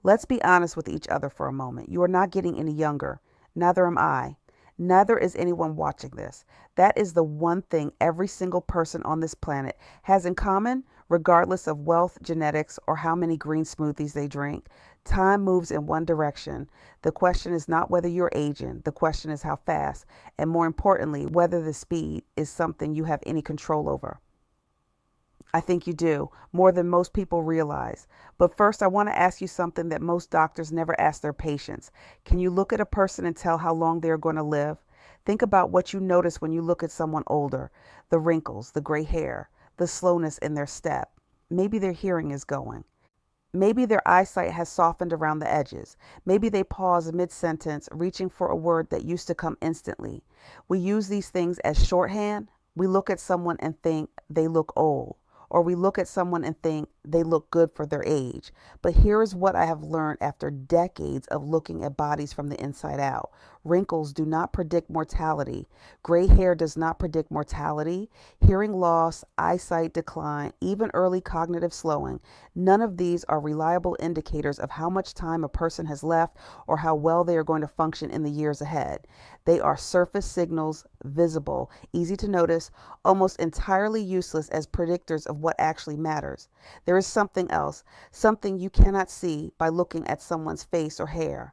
Let's be honest with each other for a moment. You are not getting any younger. Neither am I. Neither is anyone watching this. That is the one thing every single person on this planet has in common, regardless of wealth, genetics, or how many green smoothies they drink. Time moves in one direction. The question is not whether you're aging, the question is how fast, and more importantly, whether the speed is something you have any control over. I think you do, more than most people realize. But first, I want to ask you something that most doctors never ask their patients. Can you look at a person and tell how long they're going to live? Think about what you notice when you look at someone older: the wrinkles, the gray hair, the slowness in their step. Maybe their hearing is going. Maybe their eyesight has softened around the edges. Maybe they pause mid-sentence, reaching for a word that used to come instantly. We use these things as shorthand. We look at someone and think they look old, or we look at someone and think they look good for their age. But here is what I have learned after decades of looking at bodies from the inside out. Wrinkles do not predict mortality. Gray hair does not predict mortality. Hearing loss, eyesight decline, even early cognitive slowing. None of these are reliable indicators of how much time a person has left or how well they are going to function in the years ahead. They are surface signals, visible, easy to notice, almost entirely useless as predictors of what actually matters. There is something else, something you cannot see by looking at someone's face or hair.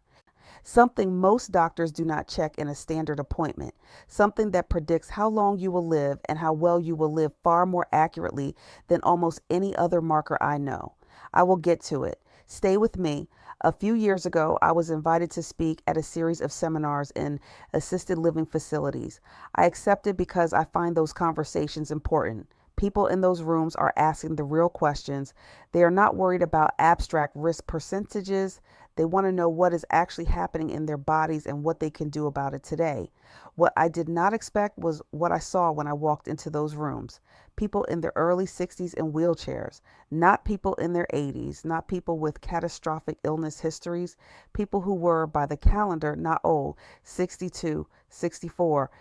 Something most doctors do not check in a standard appointment. Something that predicts how long you will live and how well you will live far more accurately than almost any other marker I know. I will get to it. Stay with me. A few years ago, I was invited to speak at a series of seminars in assisted living facilities. I accepted because I find those conversations important. People in those rooms are asking the real questions. They are not worried about abstract risk percentages. They want to know what is actually happening in their bodies and what they can do about it today. What I did not expect was what I saw when I walked into those rooms. People in their early 60s in wheelchairs, not people in their 80s, not people with catastrophic illness histories, people who were, by the calendar, not old, 62, 64,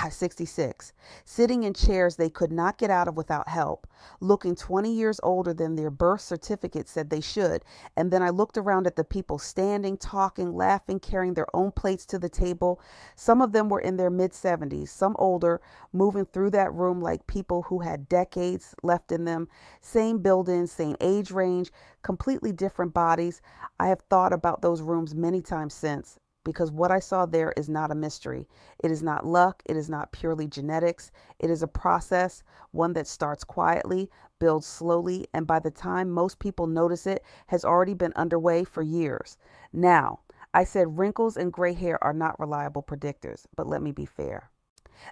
66, sitting in chairs they could not get out of without help, looking 20 years older than their birth certificate said they should. And then I looked around at the people standing, talking, laughing, carrying their own plates to the table. Some of them were in their mid-70s, some older, moving through that room like people who had decades left in them. Same building, same age range, completely different bodies. I have thought about those rooms many times since, because what I saw there is not a mystery. It is not luck. It is not purely genetics. It is a process, one that starts quietly, builds slowly, and by the time most people notice it, has already been underway for years. Now, I said wrinkles and gray hair are not reliable predictors, but let me be fair.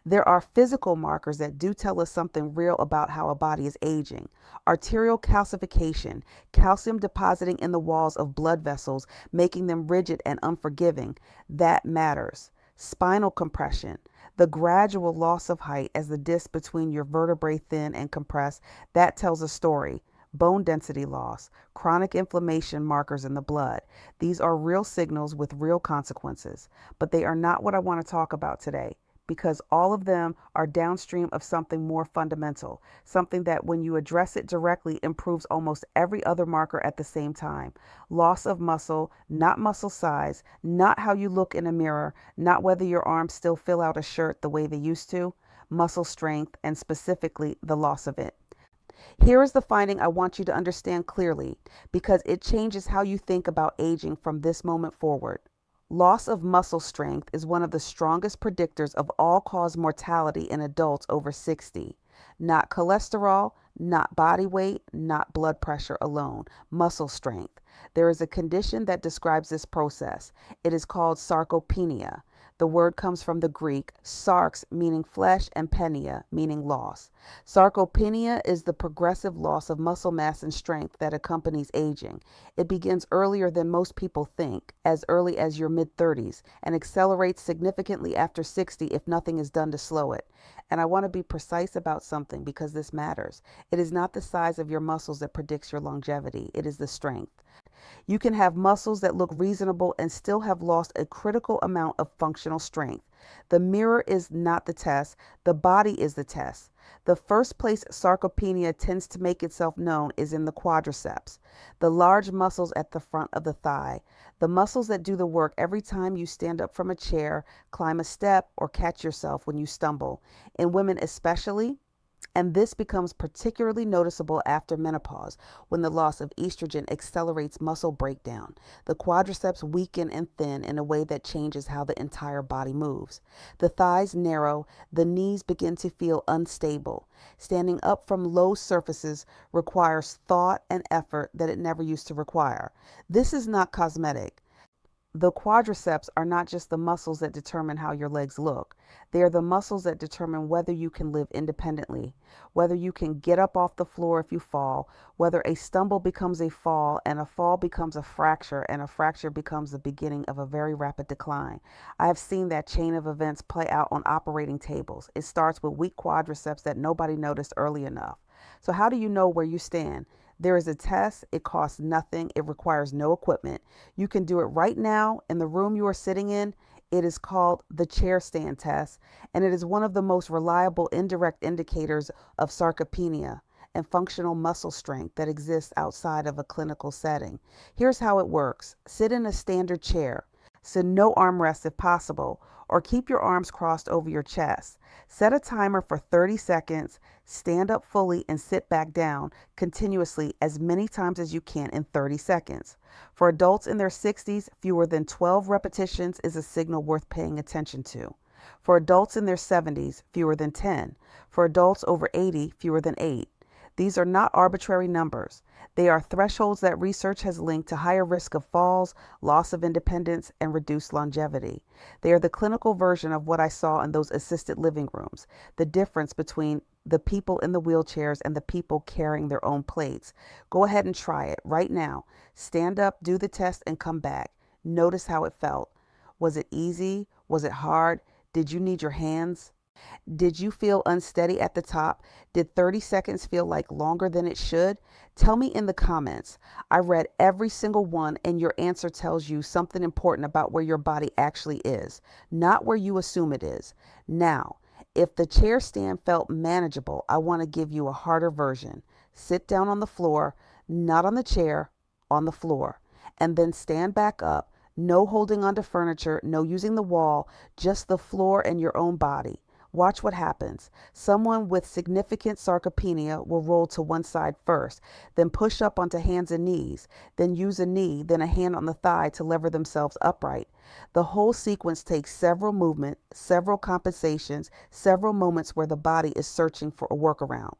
There are physical markers that do tell us something real about how a body is aging. Arterial calcification, calcium depositing in the walls of blood vessels, making them rigid and unforgiving. That matters. Spinal compression, the gradual loss of height as the discs between your vertebrae thin and compress, that tells a story. Bone density loss, chronic inflammation markers in the blood. These are real signals with real consequences, but they are not what I want to talk about today, because all of them are downstream of something more fundamental, something that when you address it directly improves almost every other marker at the same time. Loss of muscle, not muscle size, not how you look in a mirror, not whether your arms still fill out a shirt the way they used to, muscle strength, and specifically the loss of it. Here is the finding I want you to understand clearly, because it changes how you think about aging from this moment forward. Loss of muscle strength is one of the strongest predictors of all-cause mortality in adults over 60. Not cholesterol, not body weight, not blood pressure alone, muscle strength. There is a condition that describes this process. It is called sarcopenia. The word comes from the Greek, sarx meaning flesh and penia meaning loss. Sarcopenia is the progressive loss of muscle mass and strength that accompanies aging. It begins earlier than most people think, as early as your mid-30s, and accelerates significantly after 60 if nothing is done to slow it. And I want to be precise about something because this matters. It is not the size of your muscles that predicts your longevity. It is the strength. You can have muscles that look reasonable and still have lost a critical amount of functional strength. The mirror is not the test. The body is the test. The first place sarcopenia tends to make itself known is in the quadriceps, the large muscles at the front of the thigh, the muscles that do the work every time you stand up from a chair, climb a step, or catch yourself when you stumble. In women especially, and this becomes particularly noticeable after menopause, when the loss of estrogen accelerates muscle breakdown. The quadriceps weaken and thin in a way that changes how the entire body moves. The thighs narrow, the knees begin to feel unstable. Standing up from low surfaces requires thought and effort that it never used to require. This is not cosmetic. The quadriceps are not just the muscles that determine how your legs look. They are the muscles that determine whether you can live independently, whether you can get up off the floor if you fall, whether a stumble becomes a fall and a fall becomes a fracture and a fracture becomes the beginning of a very rapid decline. I have seen that chain of events play out on operating tables. It starts with weak quadriceps that nobody noticed early enough. So how do you know where you stand? There is a test. It costs nothing. It requires no equipment. You can do it right now in the room you are sitting in. It is called the chair stand test, and it is one of the most reliable indirect indicators of sarcopenia and functional muscle strength that exists outside of a clinical setting. Here's how it works. Sit in a standard chair. So no armrest if possible, or keep your arms crossed over your chest. Set a timer for 30 seconds, stand up fully and sit back down continuously as many times as you can in 30 seconds. For adults in their 60s, fewer than 12 repetitions is a signal worth paying attention to. For adults in their 70s, fewer than 10. For adults over 80, fewer than 8. These are not arbitrary numbers. They are thresholds that research has linked to higher risk of falls, loss of independence, and reduced longevity. They are the clinical version of what I saw in those assisted living rooms, the difference between the people in the wheelchairs and the people carrying their own plates. Go ahead and try it right now. Stand up, do the test, and come back. Notice how it felt. Was it easy? Was it hard? Did you need your hands? Did you feel unsteady at the top? Did 30 seconds feel like longer than it should? Tell me in the comments. I read every single one, and your answer tells you something important about where your body actually is, not where you assume it is. Now, if the chair stand felt manageable, I want to give you a harder version. Sit down on the floor, not on the chair, on the floor, and then stand back up. No holding onto furniture, no using the wall, just the floor and your own body. Watch what happens. Someone with significant sarcopenia will roll to one side first, then push up onto hands and knees, then use a knee, then a hand on the thigh to lever themselves upright. The whole sequence takes several movements, several compensations, several moments where the body is searching for a workaround.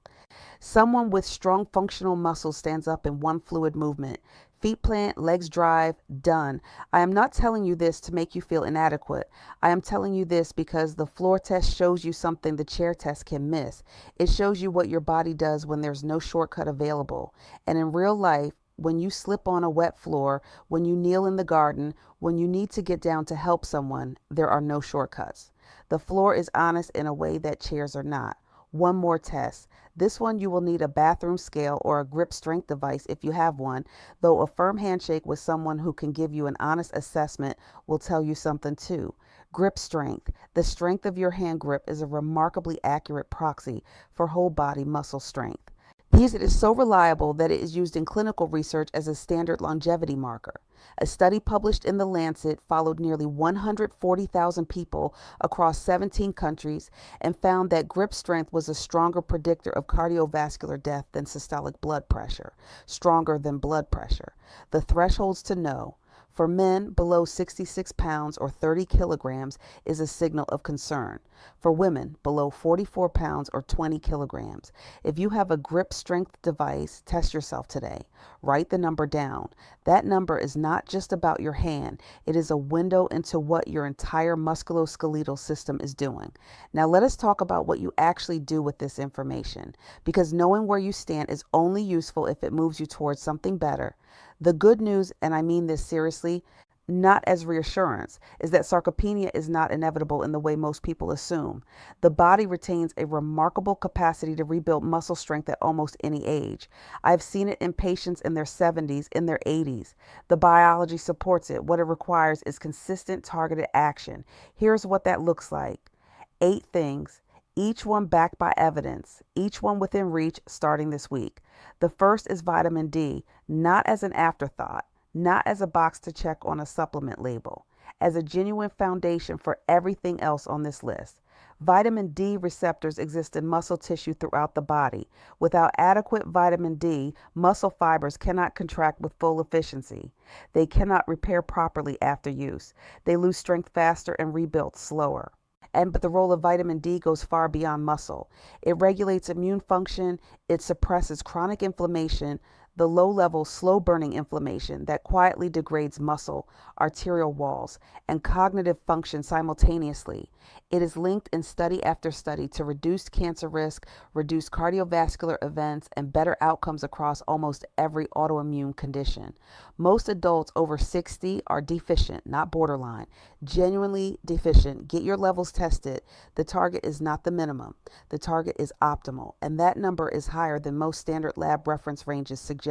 Someone with strong functional muscles stands up in one fluid movement. Feet plant, legs drive, done. I am not telling you this to make you feel inadequate. I am telling you this because the floor test shows you something the chair test can miss. It shows you what your body does when there's no shortcut available. And in real life, when you slip on a wet floor, when you kneel in the garden, when you need to get down to help someone, there are no shortcuts. The floor is honest in a way that chairs are not. One more test. This one you will need a bathroom scale or a grip strength device if you have one, though a firm handshake with someone who can give you an honest assessment will tell you something too. Grip strength. The strength of your hand grip is a remarkably accurate proxy for whole body muscle strength. It is so reliable that it is used in clinical research as a standard longevity marker. A study published in The Lancet followed nearly 140,000 people across 17 countries and found that grip strength was a stronger predictor of cardiovascular death than systolic blood pressure, stronger than blood pressure. The thresholds to know. For men, below 66 pounds or 30 kilograms is a signal of concern. For women, below 44 pounds or 20 kilograms. If you have a grip strength device, test yourself today. Write the number down. That number is not just about your hand. It is a window into what your entire musculoskeletal system is doing. Now let us talk about what you actually do with this information, because knowing where you stand is only useful if it moves you towards something better. The good news, and I mean this seriously, not as reassurance, is that sarcopenia is not inevitable in the way most people assume. The body retains a remarkable capacity to rebuild muscle strength at almost any age. I've seen it in patients in their 70s, in their 80s. The biology supports it. What it requires is consistent, targeted action. Here's what that looks like. 8 things. each one backed by evidence, each one within reach starting this week. The first is vitamin D, not as an afterthought, not as a box to check on a supplement label, as a genuine foundation for everything else on this list. Vitamin D receptors exist in muscle tissue throughout the body. Without adequate vitamin D, muscle fibers cannot contract with full efficiency. They cannot repair properly after use. They lose strength faster and rebuild slower. But the role of vitamin D goes far beyond muscle. It regulates immune function, it suppresses chronic inflammation, the low-level, slow-burning inflammation that quietly degrades muscle, arterial walls, and cognitive function simultaneously. It is linked in study after study to reduced cancer risk, reduced cardiovascular events, and better outcomes across almost every autoimmune condition. Most adults over 60 are deficient, not borderline. Genuinely deficient. Get your levels tested. The target is not the minimum. The target is optimal, and that number is higher than most standard lab reference ranges suggest.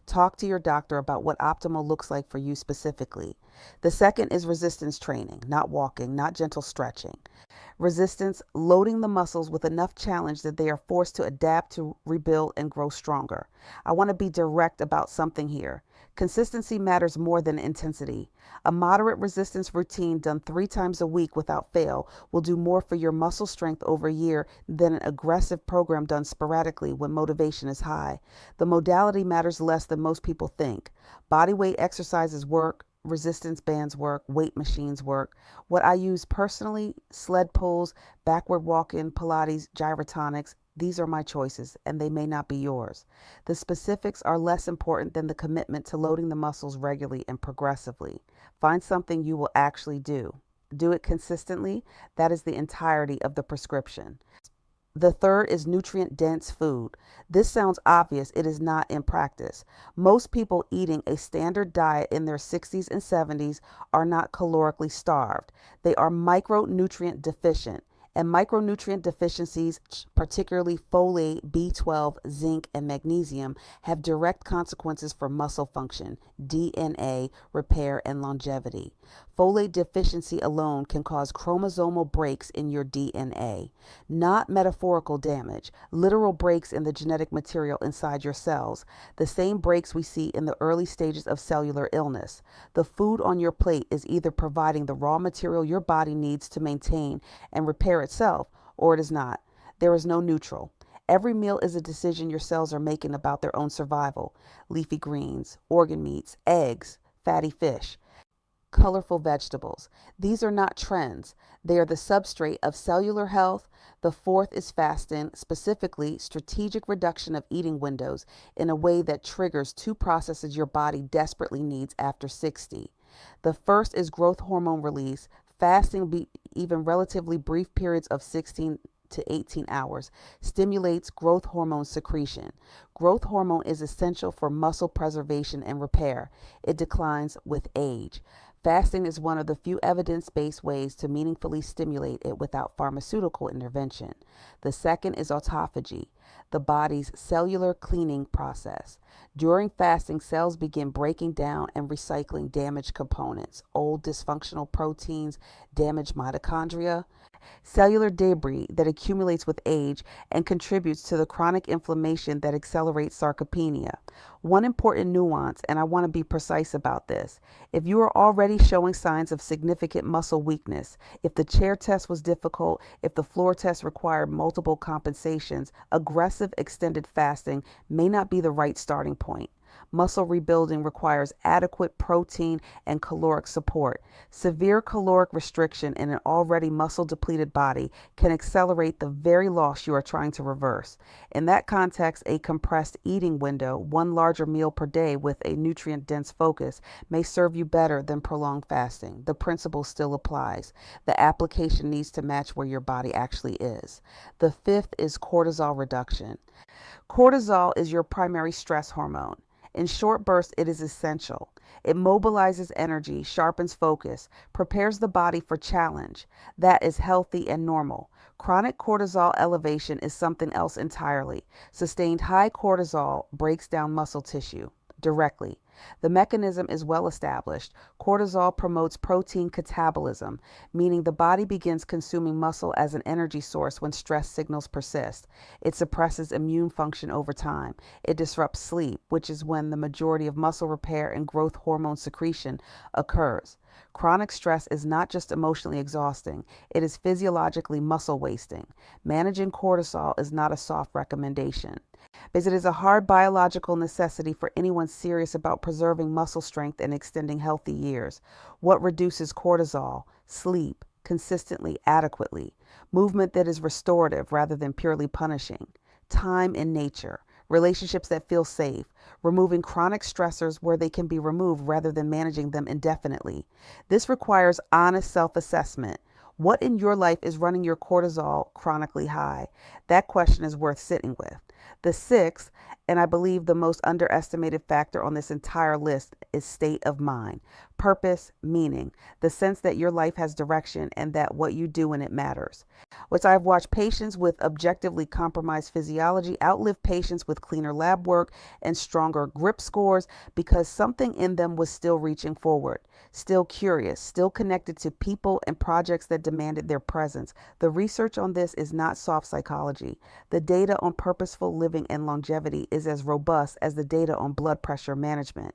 Talk to your doctor about what optimal looks like for you specifically. The second is resistance training, not walking, not gentle stretching. Resistance, loading the muscles with enough challenge that they are forced to adapt, to rebuild, and grow stronger. I want to be direct about something here. Consistency matters more than intensity. A moderate resistance routine done 3 times a week without fail will do more for your muscle strength over a year than an aggressive program done sporadically when motivation is high. The modality matters less than most people think. Bodyweight exercises work. Resistance bands work, weight machines work. What I use personally, sled pulls, backward walking, Pilates, gyrotonics, these are my choices, and they may not be yours. The specifics are less important than the commitment to loading the muscles regularly and progressively. Find something you will actually do. Do it consistently. That is the entirety of the prescription. The third is nutrient-dense food. This sounds obvious. It is not in practice. Most people eating a standard diet in their 60s and 70s are not calorically starved. They are micronutrient deficient. And micronutrient deficiencies, particularly folate, B12, zinc, and magnesium, have direct consequences for muscle function, DNA, repair, and longevity. Folate deficiency alone can cause chromosomal breaks in your DNA, not metaphorical damage, literal breaks in the genetic material inside your cells, the same breaks we see in the early stages of cellular illness. The food on your plate is either providing the raw material your body needs to maintain and repair itself, or it is not. There is no neutral. Every meal is a decision your cells are making about their own survival. Leafy greens, organ meats, eggs, fatty fish, colorful vegetables. These are not trends. They are the substrate of cellular health. The fourth is fasting, specifically strategic reduction of eating windows in a way that triggers 2 processes your body desperately needs after 60. The first is growth hormone release. Fasting, even relatively brief periods of 16 to 18 hours, stimulates growth hormone secretion. Growth hormone is essential for muscle preservation and repair. It declines with age. Fasting is one of the few evidence-based ways to meaningfully stimulate it without pharmaceutical intervention. The second is autophagy, the body's cellular cleaning process. During fasting, cells begin breaking down and recycling damaged components, old dysfunctional proteins, damaged mitochondria, cellular debris that accumulates with age and contributes to the chronic inflammation that accelerates sarcopenia. One important nuance, and I want to be precise about this, if you are already showing signs of significant muscle weakness, if the chair test was difficult, if the floor test required multiple compensations, aggressive extended fasting may not be the right starting point. Muscle rebuilding requires adequate protein and caloric support. Severe caloric restriction in an already muscle-depleted body can accelerate the very loss you are trying to reverse. In that context, a compressed eating window, 1 larger meal per day with a nutrient-dense focus, may serve you better than prolonged fasting. The principle still applies. The application needs to match where your body actually is. The fifth is cortisol reduction. Cortisol is your primary stress hormone. In short bursts, it is essential. It mobilizes energy, sharpens focus, prepares the body for challenge. That is healthy and normal. Chronic cortisol elevation is something else entirely. Sustained high cortisol breaks down muscle tissue directly. The mechanism is well established. Cortisol promotes protein catabolism, meaning the body begins consuming muscle as an energy source when stress signals persist. It suppresses immune function over time. It disrupts sleep, which is when the majority of muscle repair and growth hormone secretion occurs. Chronic stress is not just emotionally exhausting, it is physiologically muscle wasting. Managing cortisol is not a soft recommendation, because it is a hard biological necessity for anyone serious about preserving muscle strength and extending healthy years. What reduces cortisol? Sleep, consistently, adequately. Movement that is restorative rather than purely punishing. Time in nature. Relationships that feel safe. Removing chronic stressors where they can be removed rather than managing them indefinitely. This requires honest self-assessment. What in your life is running your cortisol chronically high? That question is worth sitting with. The sixth, and I believe the most underestimated factor on this entire list, is state of mind. Purpose, meaning, the sense that your life has direction and that what you do in it matters. Which I've watched patients with objectively compromised physiology outlive patients with cleaner lab work and stronger grip scores because something in them was still reaching forward, still curious, still connected to people and projects that demanded their presence. The research on this is not soft psychology. The data on purposeful living and longevity is as robust as the data on blood pressure management.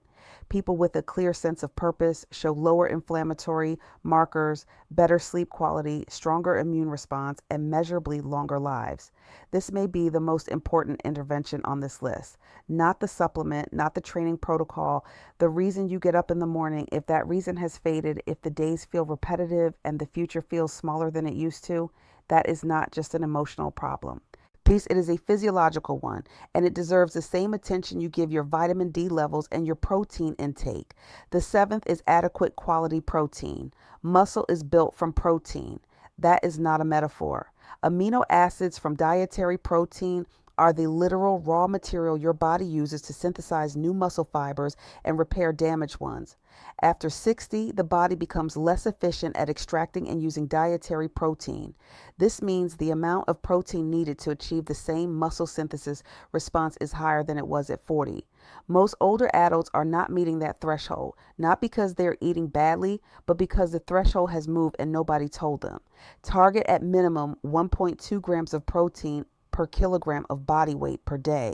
People with a clear sense of purpose show lower inflammatory markers, better sleep quality, stronger immune response, and measurably longer lives. This may be the most important intervention on this list. Not the supplement, not the training protocol, the reason you get up in the morning. If that reason has faded, if the days feel repetitive and the future feels smaller than it used to, that is not just an emotional problem. Peace, it is a physiological one, and it deserves the same attention you give your vitamin D levels and your protein intake. The seventh is adequate quality protein. Muscle is built from protein. That is not a metaphor. Amino acids from dietary protein are the literal raw material your body uses to synthesize new muscle fibers and repair damaged ones. After 60, the body becomes less efficient at extracting and using dietary protein. This means the amount of protein needed to achieve the same muscle synthesis response is higher than it was at 40. Most older adults are not meeting that threshold, not because they're eating badly, but because the threshold has moved and nobody told them. Target at minimum 1.2 grams of protein per kilogram of body weight per day.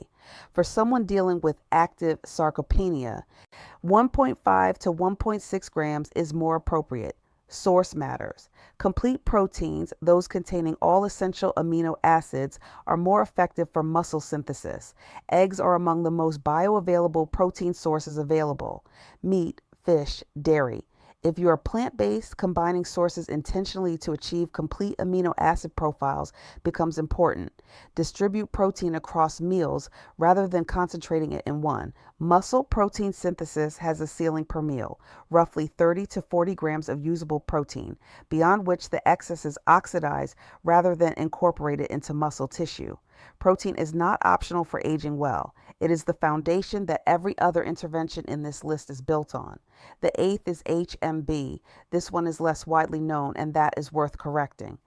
For someone dealing with active sarcopenia, 1.5 to 1.6 grams is more appropriate. Source matters. Complete proteins, those containing all essential amino acids, are more effective for muscle synthesis. Eggs are among the most bioavailable protein sources available. Meat, fish, dairy. If you are plant-based, combining sources intentionally to achieve complete amino acid profiles becomes important. Distribute protein across meals rather than concentrating it in one. Muscle protein synthesis has a ceiling per meal, roughly 30 to 40 grams of usable protein, beyond which the excess is oxidized rather than incorporated into muscle tissue. Protein is not optional for aging well. It is the foundation that every other intervention in this list is built on. The eighth is HMB. This one is less widely known, and that is worth correcting.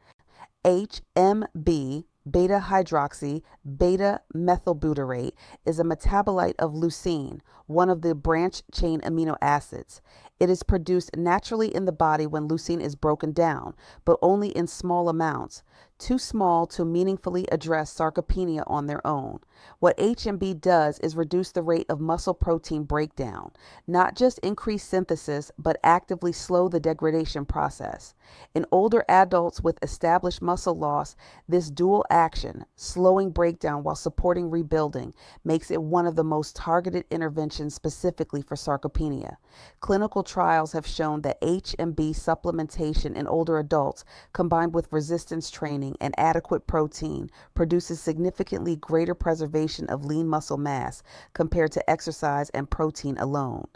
HMB, beta hydroxy beta methylbutyrate, is a metabolite of leucine, one of the branch chain amino acids. It is produced naturally in the body when leucine is broken down, but only in small amounts, too small to meaningfully address sarcopenia on their own. What HMB does is reduce the rate of muscle protein breakdown, not just increase synthesis, but actively slow the degradation process. In older adults with established muscle loss, this dual action, slowing breakdown while supporting rebuilding, makes it one of the most targeted interventions specifically for sarcopenia. Clinical trials have shown that HMB supplementation in older adults, combined with resistance training and adequate protein, produces significantly greater preservation of lean muscle mass compared to exercise and protein alone.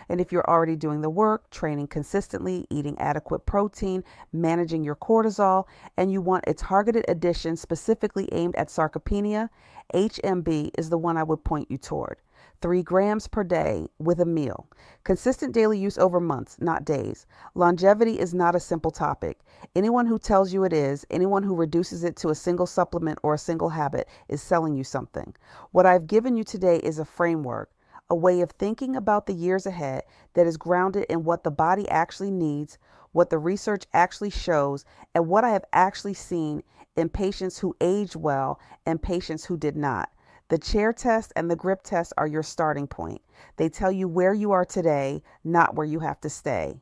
And if you're already doing the work, training consistently, eating adequate protein, managing your cortisol, and you want a targeted addition specifically aimed at sarcopenia, HMB is the one I would point you toward. 3 grams per day with a meal. Consistent daily use over months, not days. Longevity is not a simple topic. Anyone who tells you it is, anyone who reduces it to a single supplement or a single habit is selling you something. What I've given you today is a framework, a way of thinking about the years ahead that is grounded in what the body actually needs, what the research actually shows, and what I have actually seen in patients who aged well and patients who did not. The chair test and the grip test are your starting point. They tell you where you are today, not where you have to stay.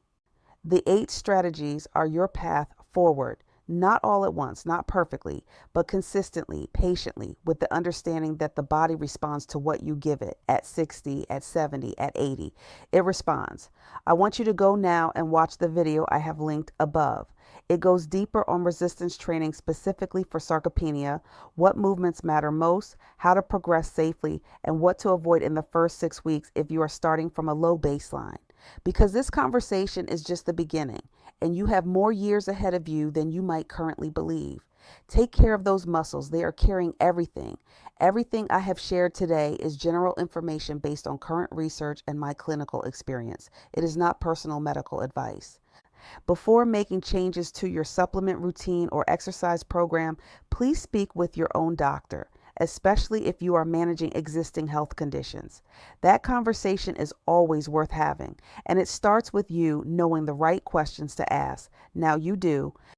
The 8 strategies are your path forward, not all at once, not perfectly, but consistently, patiently, with the understanding that the body responds to what you give it at 60, at 70, at 80. It responds. I want you to go now and watch the video I have linked above. It goes deeper on resistance training specifically for sarcopenia, what movements matter most, how to progress safely, and what to avoid in the first 6 weeks if you are starting from a low baseline. Because this conversation is just the beginning, and you have more years ahead of you than you might currently believe. Take care of those muscles. They are carrying everything. Everything I have shared today is general information based on current research and my clinical experience. It is not personal medical advice. Before making changes to your supplement routine or exercise program, please speak with your own doctor, especially if you are managing existing health conditions. That conversation is always worth having, and it starts with you knowing the right questions to ask. Now you do.